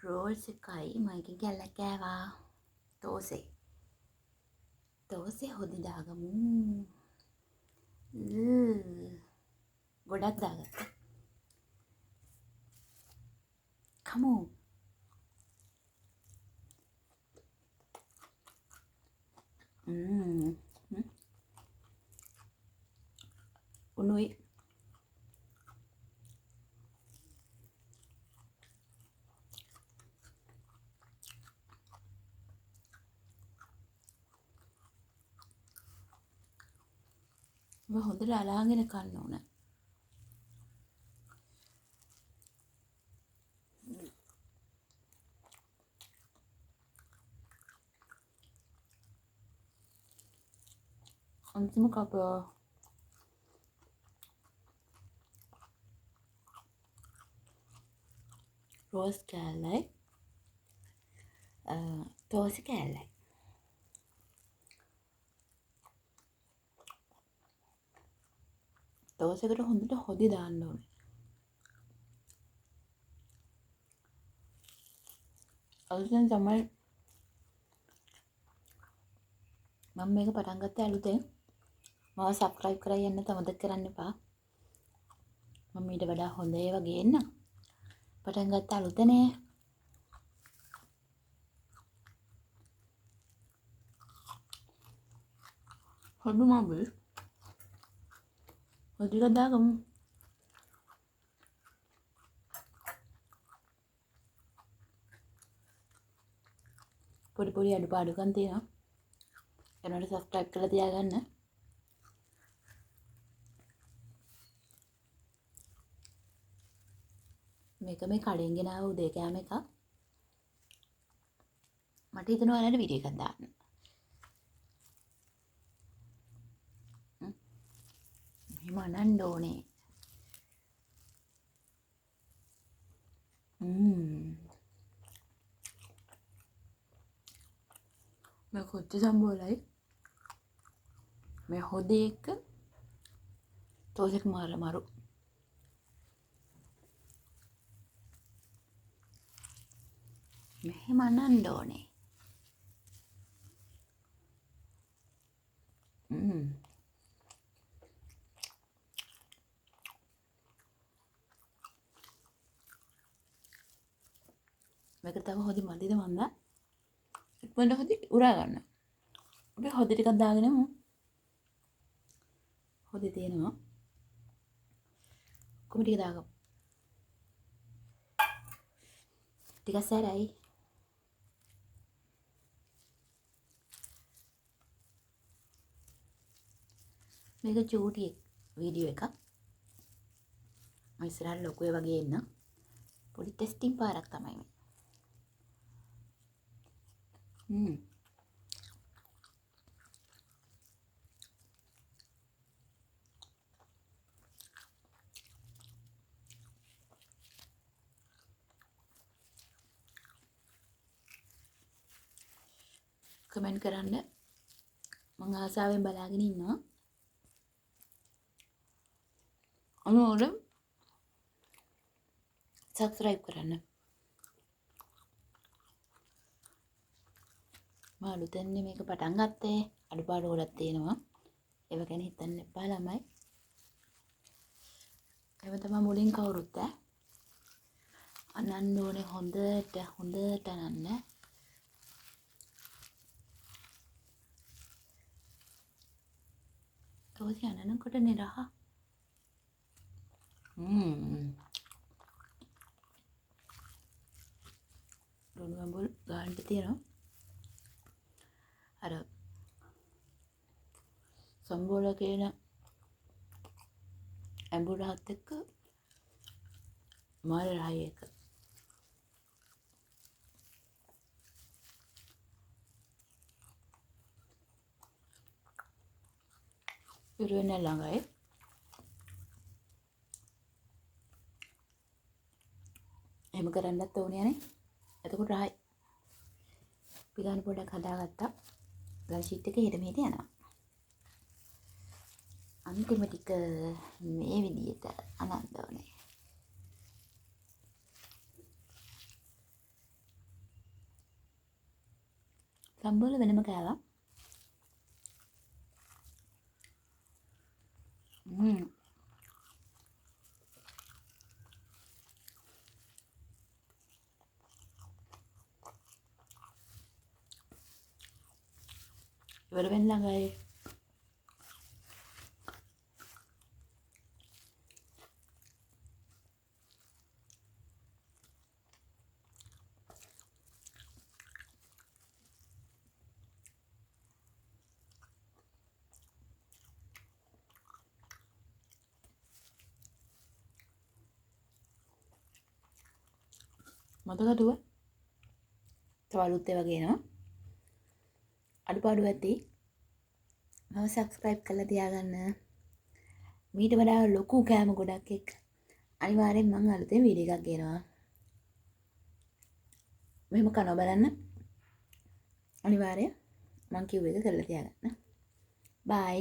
Rolls එකයි මයිකෙන් කැල්ලක් කෑවා. තෝසේ හොදි දාගමු. ගොඩක් දාගත්තා. කමු. උණුයි. හොඳට අලාගෙන කන්න ඕන. අන්තිම කප රෝස් කෑල්ලයි තෝසි කෑල්ලයි. තෝසෙකට හොඳට හොදි දාන්න ඕනේ. අලුතෙන් තමයි මම මේක පටන් ගත්තේ අලුතෙන්. මාව සබ්ස්ක්‍රයිබ් කරලා යන්න තමදක් කරන්න එපා. මම ඊට වඩා හොඳ ඒවා ගේන්න. පටන් ගත්ත අලුතනේ. හොඳ මබල්. හොදික දාගමු. පොඩි පොඩි අඩුපාඩුකම් තියෙනවා. එනකොට සබ්ස්ක්‍රයිබ් කරලා තියාගන්න. මේක මේ කඩෙන් ගෙනාව උදේ කෑම එක. මට හිතෙනවා ඔයාලට වීඩියෝ එකක් දාන්න. මෙහෙම අනන්න ඕනේ. මේ කොච්ච සම්බෝලයි. මේ හොදේ එක තෝසෙක් මාරු. මෙහෙම අනන්න ඕනේ. මේක තව හොදි මදිද මන්ද? ඉක්මනට හොදි උරා ගන්න. අපි හොදි ටිකක් දාගෙනමු. හොදි තියෙනවා. කොහොම ටික දාගමු. ටිකක් සැරයි. මේක චූටි වීඩියෝ එකක්. මම ඉස්සරහට ලොකු ඒ වගේ එන්න. පොඩි ටෙස්ටිං පාරක් තමයි මේ. කමෙන්ට් කරන්න. මම ආසාවෙන් බලාගෙන ඉන්නවා. අනුර සබ්ස්ක්‍රයිබ් කරන්න. මම අලුතෙන් මේක පටන් ගත්තේ. අඩුපාඩු ගොඩක් තියෙනවා. ඒව ගැන හිතන්න එපා ළමයි. ඒව තමයි මුලින් කවුරුත් අනන්න ඕනේ හොඳට අනන්න. තෝසි අනනකොට නිරහ. ලුණු ඇඹුල් ගාන්න තියෙනවා. අර සම්බෝල කියන ඇඹුල් රහත් එක්ක මාර රහයි එක. ඉරුවෙන ළඟයි. එහෙම කරන්නත් ඕනේ නේ. එතකොට රහයි. පිගාන පොඩක් හදාගත්තා. ගල් ෂීට් එක හෙට මෙහෙට යනවා. අන්තිම ටික මේ විදිහට අනන්න ඕනේ. සම්බෝල වෙනම කෑවා. ඉවර වෙන්න ළඟයි. මතකටුව තව අලුත් ඒවා ගේනවා. අඩුපාඩු ඇති. මම සබ්ස්ක්‍රයිබ් කරලා තියාගන්න. මීට වඩා ලොකු කෑම ගොඩක් එක්ක අනිවාර්යෙන් මම අලුතෙන් වීඩියෝ එකක් ගේනවා. මෙහෙම කනවා බලන්න. අනිවාර්යෙන් මම කිව්ව එක කරලා තියාගන්න. බයි.